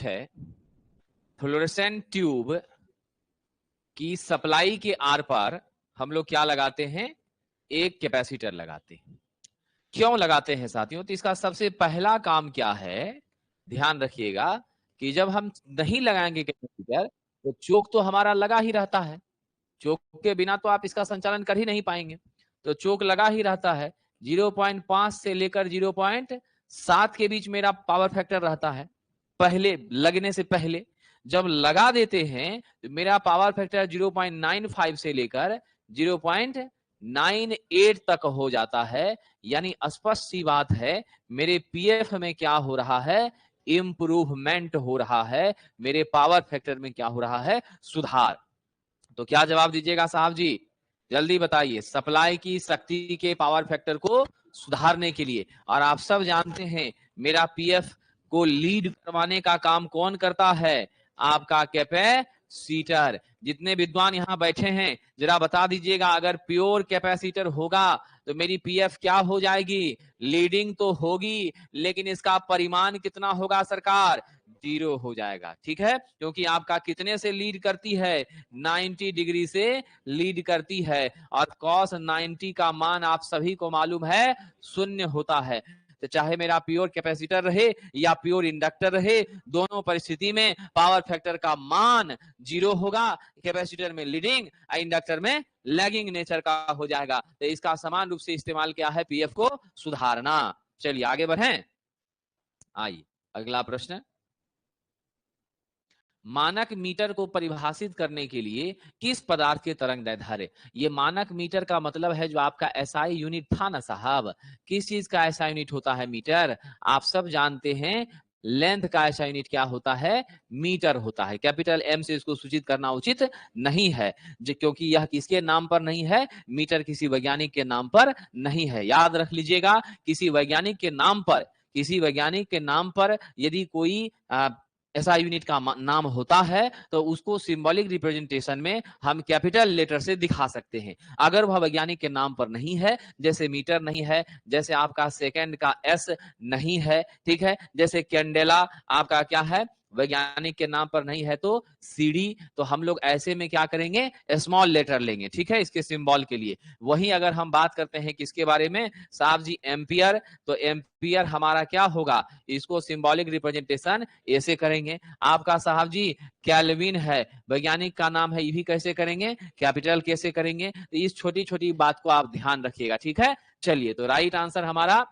है fluorescent tube की supply के आर पार हम लोग क्या लगाते हैं, एक कैपेसिटर लगाते हैं। क्यों लगाते हैं साथियों? तो इसका सबसे पहला काम क्या है, ध्यान रखिएगा कि जब हम नहीं लगाएंगे कैपेसिटर तो चोक तो हमारा लगा ही रहता है, चोक के बिना तो आप इसका संचालन कर ही नहीं पाएंगे, तो चोक लगा ही रहता है। 0.5 से लेकर 0.7 के बीच मेरा पावर फैक्टर रहता है पहले लगने से पहले। जब लगा देते हैं तो मेरा पावर फैक्टर 0.95 से लेकर 0.98 तक हो जाता है। यानी स्पष्ट सी बात है, मेरे पीएफ में क्या हो रहा है, इंप्रूवमेंट हो रहा है, मेरे पावर फैक्टर में क्या हो रहा है, सुधार। तो क्या जवाब दीजिएगा साहब जी, जल्दी बताइए। सप्लाई की शक्ति के पावर फैक्टर को सुधारने के लिए, और आप सब जानते हैं मेरा पीएफ को लीड करवाने का काम कौन करता है, आपका कैपेसिटर। जितने विद्वान यहां बैठे हैं जरा बता दीजिएगा, अगर प्योर कैपेसिटर होगा तो मेरी पीएफ क्या हो जाएगी, लीडिंग तो होगी, लेकिन इसका परिमाण कितना होगा सरकार, 0 हो जाएगा। ठीक है, क्योंकि आपका कितने से लीड करती है, 90 डिग्री से लीड करती है, और cos 90 का मान आप सभी को मालूम है 0 होता है। तो चाहे मेरा प्योर कैपेसिटर रहे या प्योर इंडक्टर रहे, दोनों परिस्थिति में पावर फैक्टर का मान 0 होगा। कैपेसिटर में लीडिंग, इंडक्टर में लैगिंग नेचर का हो जाएगा। तो इसका समान रूप से इस्तेमाल क्या है, पीएफ को सुधारना। चलिए आगे बढ़ें। आइए अगला प्रश्न, मानक मीटर को परिभाषित करने के लिए किस पदार्थ के तरंग दैर्ध्य। ये मानक मीटर का मतलब है जो आपका एसआई यूनिट था ना साहब, किस चीज का एसआई यूनिट होता है, मीटर। आप सब जानते हैं लेंथ का एसआई यूनिट क्या होता है, मीटर होता है। कैपिटल एम से इसको सूचित करना उचित नहीं है, क्योंकि यह किसके नाम पर नहीं है, मीटर किसी वैज्ञानिक के नाम पर नहीं है। याद रख लीजिएगा, किसी वैज्ञानिक के नाम पर, किसी वैज्ञानिक के नाम पर यदि कोई ऐसा यूनिट का नाम होता है तो उसको सिंबॉलिक रिप्रेजेंटेशन में हम कैपिटल लेटर से दिखा सकते हैं। अगर वह वैज्ञानिक के नाम पर नहीं है, जैसे मीटर नहीं है, जैसे आपका सेकंड का एस नहीं है, ठीक है, जैसे कैंडेला आपका क्या है, वैज्ञानिक के नाम पर नहीं है, तो सीडी, तो हम लोग ऐसे में क्या करेंगे, स्मॉल लेटर लेंगे, ठीक है, इसके सिंबल के लिए। वहीं अगर हम बात करते हैं किसके बारे में साहब जी, एम्पियर, तो एम्पियर हमारा क्या होगा, इसको सिंबॉलिक रिप्रेजेंटेशन ऐसे करेंगे। आपका साहब जी कैल्विन है, वैज्ञानिक का नाम है, ये भी कैसे करेंगे, कैपिटल कैसे करेंगे। तो इस छोटी छोटी बात को आप ध्यान रखिएगा, ठीक है। चलिए, तो राइट आंसर हमारा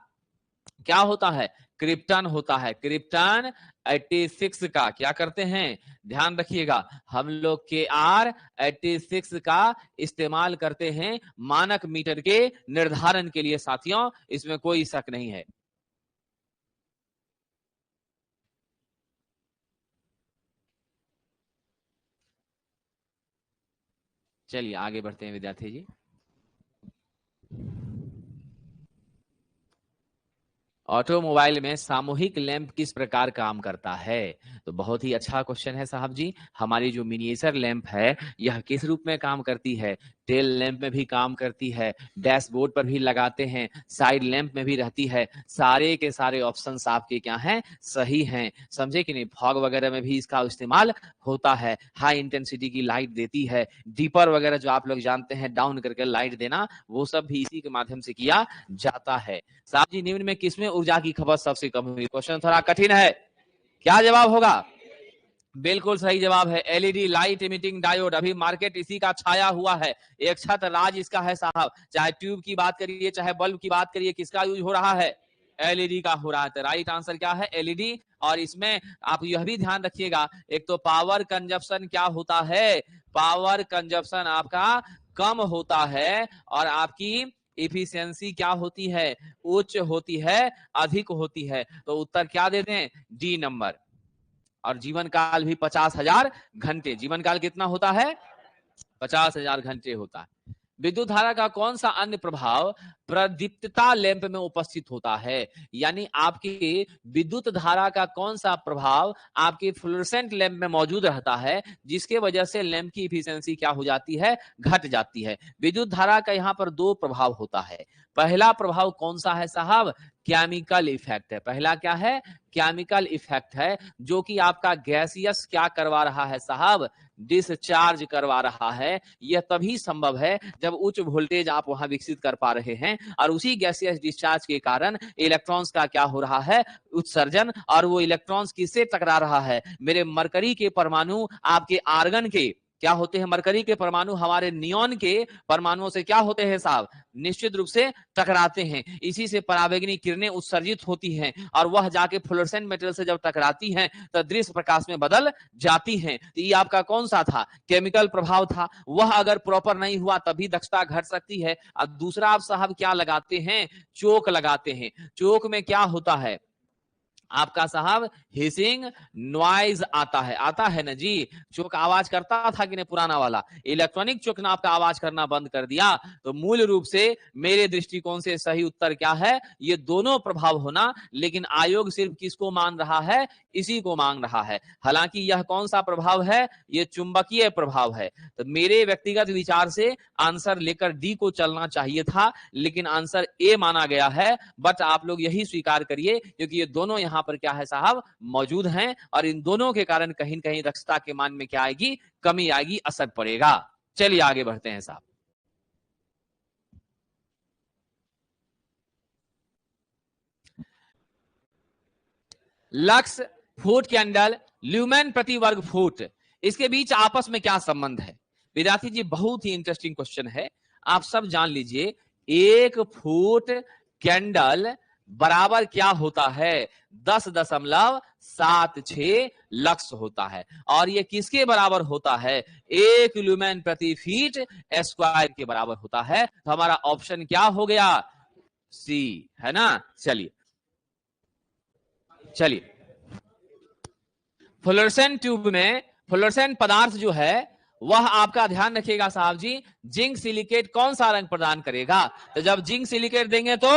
क्या होता है, क्रिप्टन होता है। क्रिप्टन 86 का क्या करते हैं, ध्यान रखिएगा, हम लोग के आर 86 का इस्तेमाल करते हैं मानक मीटर के निर्धारण के लिए साथियों, इसमें कोई शक नहीं है। चलिए आगे बढ़ते हैं विद्यार्थी जी। ऑटोमोबाइल में सामूहिक लैंप किस प्रकार काम करता है। तो बहुत ही अच्छा क्वेश्चन है साहब जी। हमारी जो मिनिएचर लैंप है यह किस रूप में काम करती है, टेल लैंप में भी काम करती है, डैशबोर्ड पर भी लगाते हैं, साइड लैंप में भी रहती है। सारे के सारे ऑप्शंस आपके क्या हैं, सही हैं, समझे कि नहीं। फॉग वगैरह में भी इसका इस्तेमाल होता है, हाई इंटेंसिटी की लाइट देती है, डीपर वगैरह जो आप लोग जानते हैं डाउन करके लाइट देना, वो सब भी इसी के माध्यम से किया जाता है। साहब जी निम्न में किसमें ऊर्जा की खपत सबसे कम हुई। क्वेश्चन थोड़ा कठिन है, क्या जवाब होगा, बिल्कुल सही जवाब है एलईडी लाइट इमिटिंग डायोड। अभी मार्केट इसी का छाया हुआ है, एक छत राज इसका है साहब। चाहे ट्यूब की बात करिए चाहे बल्ब की बात करिए, किसका यूज हो रहा है, एलईडी का हो रहा है। तो राइट आंसर क्या है, एलईडी। और इसमें आप यह भी ध्यान रखिएगा, एक तो पावर कंजप्शन क्या होता है, पावर कंजप्शन आपका कम होता है, और आपकी इफिशियंसी क्या होती है, उच्च होती है, अधिक होती है। तो उत्तर क्या दे दें, डी नंबर। और जीवन काल भी 50,000 घंटे, जीवन काल कितना होता है, 50,000 घंटे होता है। विद्युत धारा का कौन सा अन्य प्रभाव प्रदीप्तता लैंप में उपस्थित होता है। यानी आपकी विद्युत धारा का कौन सा प्रभाव आपके फ्लोरेसेंट लैंप में मौजूद रहता है, जिसके वजह से लैंप की इफिशियंसी क्या हो जाती है, घट जाती है। विद्युत धारा का यहाँ पर दो प्रभाव होता है। पहला प्रभाव कौन सा है साहब? केमिकल इफेक्ट है। पहला क्या है? केमिकल इफेक्ट है, जो कि आपका गैसियस क्या करवा रहा है साहब? डिस्चार्ज करवा रहा है। यह तभी संभव है जब उच्च वोल्टेज आप वहां विकसित कर पा रहे हैं, और उसी गैसियस डिस्चार्ज के कारण इलेक्ट्रॉन्स का क्या हो रहा है? उत्सर्जन। और वो इलेक्ट्रॉन्स किससे टकरा रहा है? मेरे मरकरी के परमाणु आपके आर्गन के क्या होते हैं? मरकरी के परमाणु हमारे नियॉन के परमाणुओं से क्या होते हैं साहब? निश्चित रूप से टकराते हैं। इसी से परावैंगनी किरणें उत्सर्जित होती हैं, और वह जाके फ्लोरोसेंट मटेरियल से जब टकराती हैं तो दृश्य प्रकाश में बदल जाती हैं। तो ये आपका कौन सा था? केमिकल प्रभाव था। वह अगर प्रॉपर नहीं हुआ तभी दक्षता घट सकती है। अब दूसरा आप साहब क्या लगाते हैं? चोक लगाते हैं। चोक में क्या होता है आपका साहब? हिसिंग नॉइज आता है ना जी। चोक आवाज करता था कि नहीं? पुराना वाला इलेक्ट्रॉनिक चोक ने आपका आवाज करना बंद कर दिया। तो मूल रूप से मेरे दृष्टिकोण से सही उत्तर क्या है? ये दोनों प्रभाव होना, लेकिन आयोग सिर्फ किसको मान रहा है? इसी को मान रहा है। हालांकि यह कौन सा प्रभाव है? ये चुंबकीय प्रभाव है। तो मेरे व्यक्तिगत विचार से आंसर लेकर डी को चलना चाहिए था, लेकिन आंसर ए माना गया है। बट आप लोग यही स्वीकार करिए, क्योंकि ये दोनों यहां पर क्या है साहब? मौजूद हैं, और इन दोनों के कारण कहीं कहीं दक्षता के मान में क्या आएगी? कमी आएगी, असर पड़ेगा। चलिए आगे बढ़ते हैं साहब। लक्स, फुट कैंडल, ल्यूमेन प्रति वर्ग फुट, इसके बीच आपस में क्या संबंध है? विद्यार्थी जी बहुत ही इंटरेस्टिंग क्वेश्चन है। आप सब जान लीजिए, 1 फुट कैंडल बराबर क्या होता है? 10.76 लक्स होता है। और ये किसके बराबर होता है? 1 ल्यूमेन प्रति फीट स्क्वायर के बराबर होता है। तो हमारा ऑप्शन क्या हो गया? सी, है ना। चलिए फ्लोरेसेंट ट्यूब में फ्लोरेसेंट पदार्थ जो है वह आपका ध्यान रखिएगा साहब जी, जिंक सिलिकेट कौन सा रंग प्रदान करेगा? तो जब जिंक सिलिकेट देंगे तो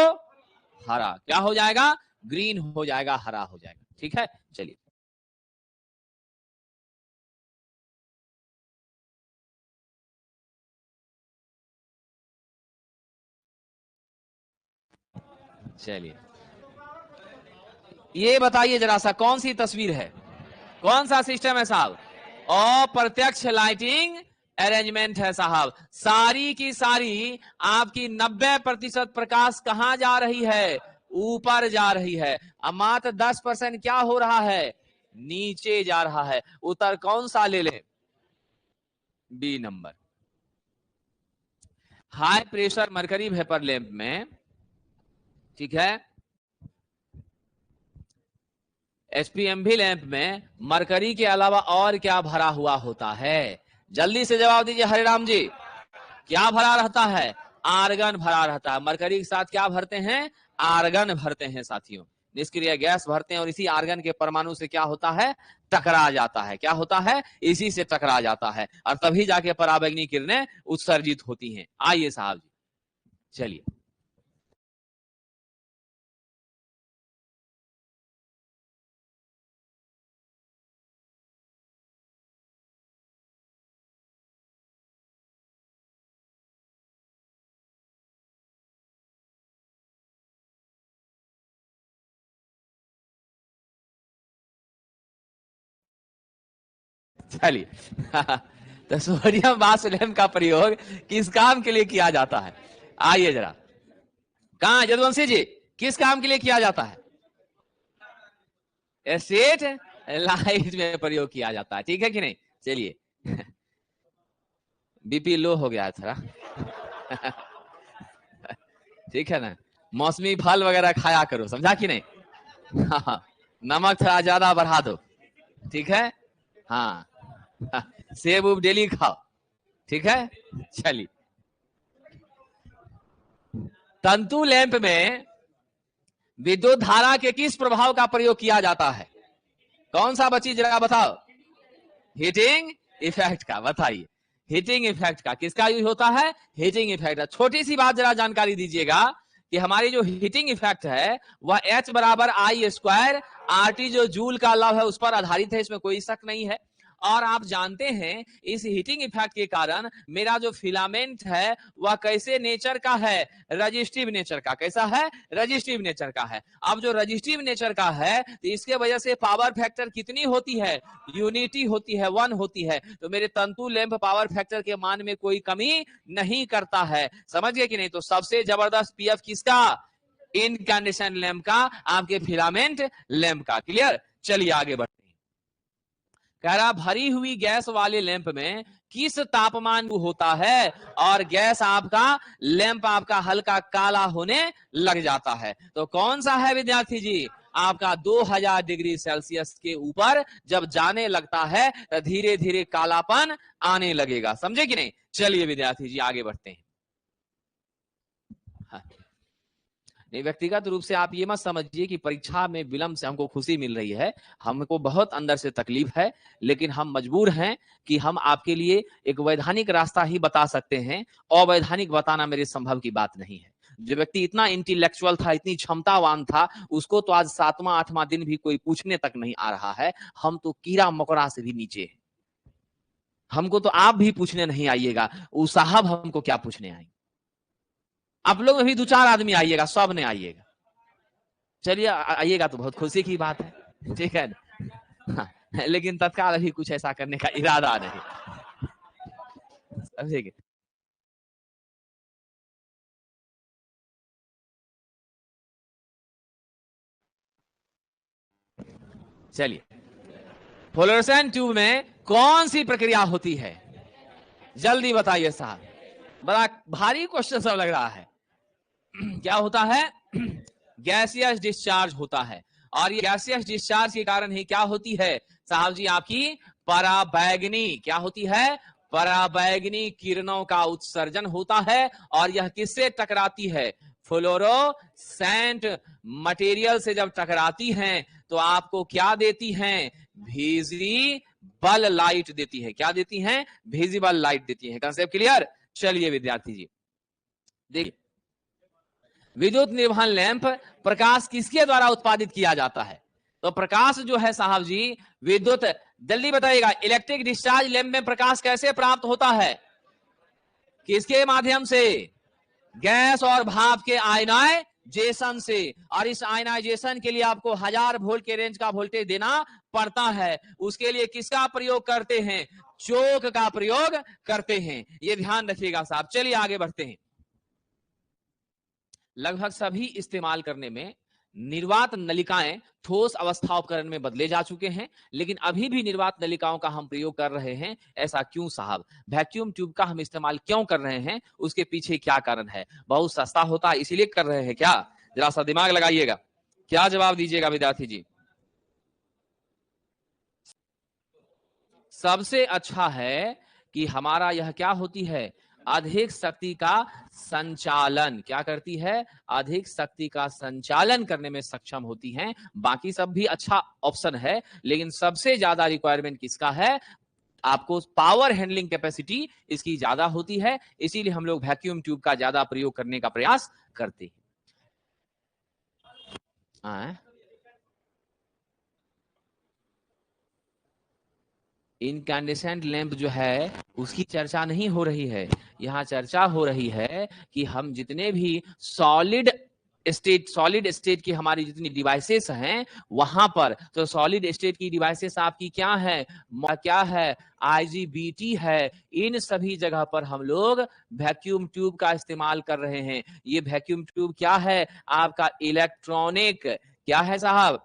हरा, क्या हो जाएगा? ग्रीन हो जाएगा, हरा हो जाएगा। ठीक है, चलिए ये बताइए जरा सा, कौन सी तस्वीर है? कौन सा सिस्टम है साहब? अप्रत्यक्ष लाइटिंग अरेंजमेंट है साहब। सारी की सारी आपकी 90% प्रकाश कहां जा रही है? ऊपर जा रही है। अब मात्र 10% क्या हो रहा है? नीचे जा रहा है। उत्तर कौन सा ले लें? B number. High pressure mercury vapour lamp में, ठीक है, एचपीएमवी लैंप में मरकरी के अलावा और क्या भरा हुआ होता है? जल्दी से जवाब दीजिए हरिराम जी। क्या भरा रहता है? आर्गन भरा रहता है। मरकरी के साथ क्या भरते हैं? आर्गन भरते हैं साथियों। निष्क्रिय गैस भरते हैं, और इसी आर्गन के परमाणु से क्या होता है? टकरा जाता है। क्या होता है? इसी से टकरा जाता है, और तभी जाके पराबैंगनी किरणें उत्सर्जित होती हैं। आइए साहब जी, चलिए तो सोडियम बासुलैम का प्रयोग किस काम के लिए किया जाता है? आइए जरा, कहां जदवंशी जी, किस काम के लिए किया जाता है? एस्टेट लाइट में प्रयोग किया जाता है। ठीक है कि नहीं? चलिए बीपी लो हो गया है थोड़ा ठीक है ना, मौसमी फल वगैरह खाया करो, समझा कि नहीं? हाँ, नमक थोड़ा ज्यादा बढ़ा दो, ठीक है। हाँ सेब उब डेली खाओ, ठीक है। चलिए, तंतु लैंप में विद्युत धारा के किस प्रभाव का प्रयोग किया जाता है? कौन सा बच्ची जरा बताओ? हीटिंग इफेक्ट का, बताइए। हीटिंग इफेक्ट का किसका यूज होता है? हीटिंग इफेक्ट का। छोटी सी बात जरा जानकारी दीजिएगा कि हमारी जो हीटिंग इफेक्ट है वह H बराबर I स्क्वायर RT जो जूल का लव है उस पर आधारित है, इसमें कोई शक नहीं है। और आप जानते हैं इस हीटिंग इफेक्ट के कारण मेरा जो फिलामेंट है वह कैसे नेचर का है, रजिस्टिव नेचर का। कैसा है, रजिस्टिव नेचर का है। अब जो रजिस्टिव नेचर का है तो इसके वजह से पावर फैक्टर कितनी होती है, यूनिटी होती है, 1 होती है। तो मेरे तंतु लैंप पावर फैक्टर के मान में कोई कमी नहीं करता है, समझ गए कि नहीं। तो सबसे जबरदस्त पीएफ किसका, इनकैंडेसेंट लैंप का, आपके फिलामेंट लैंप का। क्लियर, चलिए आगे बढ़ते हैं। कह रहा भरी हुई गैस वाले लैंप में किस तापमान को होता है और गैस आपका, लैंप आपका हल्का काला होने लग जाता है। तो कौन सा है विद्यार्थी जी, आपका 2000 डिग्री सेल्सियस के ऊपर जब जाने लगता है तो धीरे धीरे कालापन आने लगेगा, समझे कि नहीं। चलिए विद्यार्थी जी आगे बढ़ते हैं। हाँ। नहीं, व्यक्तिगत रूप से आप ये मत समझिए कि परीक्षा में विलंब से हमको खुशी मिल रही है, हमको बहुत अंदर से तकलीफ है, लेकिन हम मजबूर हैं कि हम आपके लिए एक वैधानिक रास्ता ही बता सकते हैं। अवैधानिक बताना मेरे संभव की बात नहीं है। जो व्यक्ति इतना इंटेलेक्चुअल था, इतनी क्षमतावान था, उसको तो आज 7वां 8वां दिन भी कोई पूछने तक नहीं आ रहा है। हम तो कीड़ा मकोड़ा से भी नीचे हैं। हमको तो आप भी पूछने नहीं आइएगा, उस साहब हमको क्या पूछने आएंगे। आप लोग में भी 2-4 आदमी आइएगा, सब ने आइएगा। चलिए आइएगा तो बहुत खुशी की बात है, ठीक है हाँ, लेकिन तत्काल अभी कुछ ऐसा करने का इरादा नहीं, समझेंगे। चलिए, फ्लोरेसेंट ट्यूब में कौन सी प्रक्रिया होती है, जल्दी बताइए साहब, बड़ा भारी क्वेश्चन सब लग रहा है। क्या होता है, गैसियस डिस्चार्ज होता है। और ये गैसियस डिस्चार्ज के कारण ही क्या होती है साहब जी, आपकी पराबैंगनी, क्या होती है, पराबैंगनी किरणों का उत्सर्जन होता है। और यह किससे टकराती है, फ्लोरोसेंट मटेरियल से जब टकराती हैं तो आपको क्या देती हैं, विजिबल लाइट देती है। क्या देती हैं, विजिबल लाइट देती है। Concept clear. चलिए विद्यार्थी जी देखिए, विद्युत निर्वहन लैंप प्रकाश किसके द्वारा उत्पादित किया जाता है। तो प्रकाश जो है साहब जी, विद्युत, जल्दी बताइएगा, इलेक्ट्रिक डिस्चार्ज लैंप में प्रकाश कैसे प्राप्त होता है, किसके माध्यम से, गैस और भाप के आयनाइजेशन से। और इस आयनाइजेशन के लिए आपको 1000 वोल्ट के रेंज का वोल्टेज देना पड़ता है। उसके लिए किसका प्रयोग करते हैं, चोक का प्रयोग करते हैं। ये ध्यान रखिएगा साहब। चलिए आगे बढ़ते हैं। लगभग सभी इस्तेमाल करने में निर्वात नलिकाएं ठोस अवस्था उपकरण में बदले जा चुके हैं, लेकिन अभी भी निर्वात नलिकाओं का हम प्रयोग कर रहे हैं। ऐसा क्यों साहब, वैक्यूम ट्यूब का हम इस्तेमाल क्यों कर रहे हैं, उसके पीछे क्या कारण है, बहुत सस्ता होता है इसीलिए कर रहे हैं क्या, जरा सा दिमाग लगाइएगा, क्या जवाब दीजिएगा विद्यार्थी जी। सबसे अच्छा है कि हमारा यह क्या होती है, अधिक शक्ति का संचालन, क्या करती है, अधिक शक्ति का संचालन करने में सक्षम होती हैं। बाकी सब भी अच्छा ऑप्शन है, लेकिन सबसे ज्यादा रिक्वायरमेंट किसका है, आपको पावर हैंडलिंग कैपेसिटी इसकी ज्यादा होती है। इसीलिए हम लोग वैक्यूम ट्यूब का ज्यादा प्रयोग करने का प्रयास करते हैं। इनकैंडेसेंट लैंप जो है उसकी चर्चा नहीं हो रही है, यहाँ चर्चा हो रही है कि हम जितने भी सॉलिड स्टेट की हमारी जितनी डिवाइसेस हैं वहां पर, तो सॉलिड स्टेट की डिवाइसेस आपकी क्या है, क्या है, IGBT है। इन सभी जगह पर हम लोग वैक्यूम ट्यूब का इस्तेमाल कर रहे हैं। ये वैक्यूम ट्यूब क्या है, आपका इलेक्ट्रॉनिक, क्या है साहब,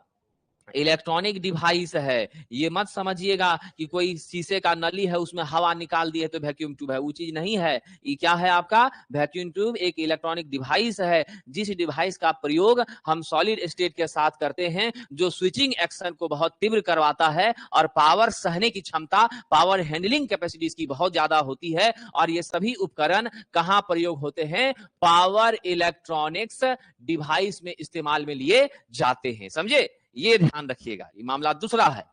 इलेक्ट्रॉनिक डिवाइस है। ये मत समझिएगा कि कोई शीशे का नली है उसमें हवा निकाल दी है तो वैक्यूम ट्यूब है, वो चीज नहीं है। ये क्या है, आपका वैक्यूम ट्यूब एक इलेक्ट्रॉनिक डिवाइस है, जिस डिवाइस का प्रयोग हम सॉलिड स्टेट के साथ करते हैं, जो स्विचिंग एक्शन को बहुत तीव्र करवाता है और पावर सहने की क्षमता, पावर हैंडलिंग कैपेसिटी इसकी बहुत ज्यादा होती है। और ये सभी उपकरण कहां प्रयोग होते हैं, पावर इलेक्ट्रॉनिक्स डिवाइस में इस्तेमाल में लिए जाते हैं, समझे। ये ध्यान रखिएगा, ये मामला दूसरा है।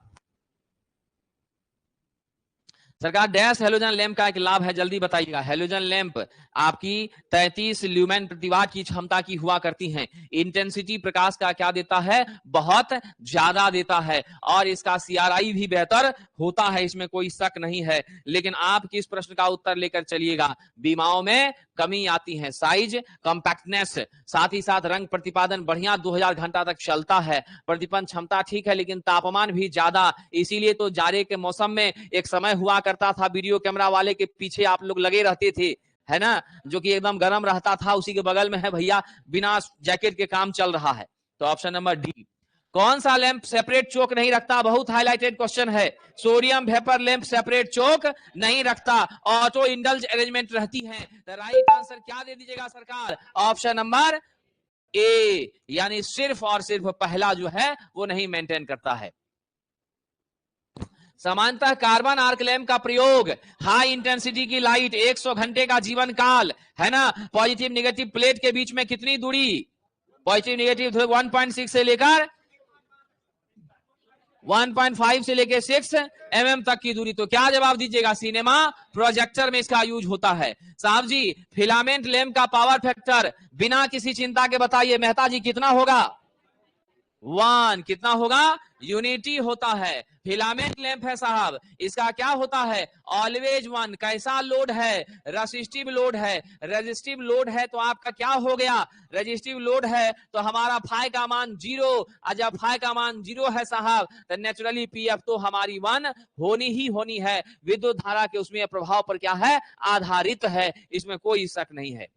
सरकार डैश हेलोजन लैंप का एक लाभ है, जल्दी बताइएगा। हेलोजन लैंप आपकी 33 ल्यूमेन प्रति वाट की क्षमता की हुआ करती हैं। इंटेंसिटी प्रकाश का क्या देता है, बहुत ज्यादा देता है, और इसका सीआरआई भी बेहतर होता है, इसमें कोई शक नहीं है। लेकिन आप किस प्रश्न का उत्तर लेकर चलिएगा, बीमाओं में कमी आती है, साइज, कॉम्पैक्टनेस, साथ ही साथ रंग प्रतिपादन बढ़िया 2000 घंटा तक चलता है, प्रतिपन्न क्षमता ठीक है, लेकिन तापमान भी ज्यादा, इसीलिए तो जाड़े के मौसम में एक समय हुआ करता था, वीडियो कैमरा वाले के पीछे आप लोग लगे रहते थे, है ना, जो कि एकदम गर्म रहता था, उसी के बगल में है भैया बिना जैकेट के काम चल रहा है। तो ऑप्शन नंबर डी। कौन सा लैंप सेपरेट चोक नहीं रखता, बहुत हाईलाइटेड क्वेश्चन है। सोडियम वेपर लैंप सेपरेट चोक नहीं रखता, ऑटो इंडल्ज अरेंजमेंट रहती है। तो राइट आंसर क्या दे दीजिएगा सरकार, ऑप्शन नंबर ए, यानी सिर्फ और सिर्फ पहला जो है वो नहीं मेंटेन करता है। सामान्यतः कार्बन आर्क लैंप का प्रयोग हाई इंटेंसिटी की लाइट, 100 घंटे का जीवन काल, है ना, पॉजिटिव नेगेटिव प्लेट के बीच में कितनी दूरी, पॉजिटिव नेगेटिव 1.6 से लेकर 1.5 से लेकर 6 mm तक की दूरी। तो क्या जवाब दीजिएगा, सिनेमा प्रोजेक्टर में इसका यूज होता है। साहब जी फिलामेंट लैंप का पावर फैक्टर बिना किसी चिंता के बताइए मेहता जी कितना होगा, 1, कितना होगा, यूनिटी होता है। फिलामेंट लैंप है साहब, इसका क्या होता है, ऑलवेज 1। कैसा लोड है, रेजिस्टिव लोड है, रेजिस्टिव लोड है तो आपका क्या हो गया, रेजिस्टिव लोड है तो हमारा फाई का मान 0, और जब फाई का मान 0 है साहब तो नेचुरली पीएफ तो हमारी 1 होनी ही होनी है। विद्युत धारा के उसमें प्रभाव पर क्या है, आधारित है, इसमें कोई शक नहीं है।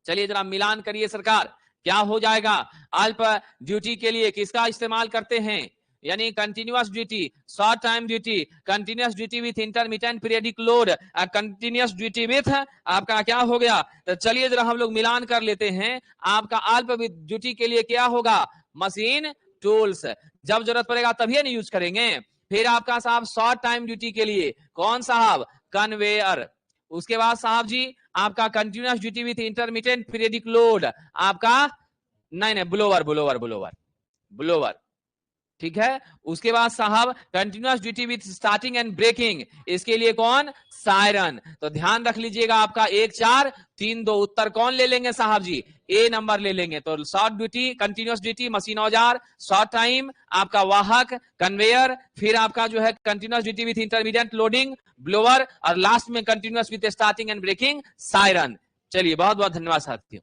चलिए जरा मिलान करिए सरकार, क्या हो जाएगा, अल्प ड्यूटी के लिए किसका इस्तेमाल करते हैं, यानी continuous duty, short time duty, continuous duty with intermittent periodic load, continuous duty with आपका क्या हो गया। तो चलिए जरा हम लोग मिलान कर लेते हैं। आपका अल्प ड्यूटी के लिए क्या होगा, मशीन टूल्स, जब जरूरत पड़ेगा तभी नहीं यूज करेंगे। फिर आपका साहब शॉर्ट टाइम ड्यूटी के लिए कौन साहब, कन्वेयर। उसके बाद साहब जी आपका continuous duty with intermittent periodic load, आपका नहीं ब्लोवर, ब्लोवर ब्लोवर ब्लोवर, ठीक है। उसके बाद साहब continuous duty with starting and braking, इसके लिए कौन, सायरन। तो ध्यान रख लीजिएगा आपका 1 4 3 2 उत्तर कौन ले लेंगे साहब जी, ए नंबर ले लेंगे। तो short duty, continuous duty machine औजार, शॉर्ट टाइम आपका वाहक कन्वेयर, फिर आपका जो है continuous duty with intermediate loading blower, और लास्ट में continuous with starting and braking siren. चलिए बहुत बहुत धन्यवाद साथियों।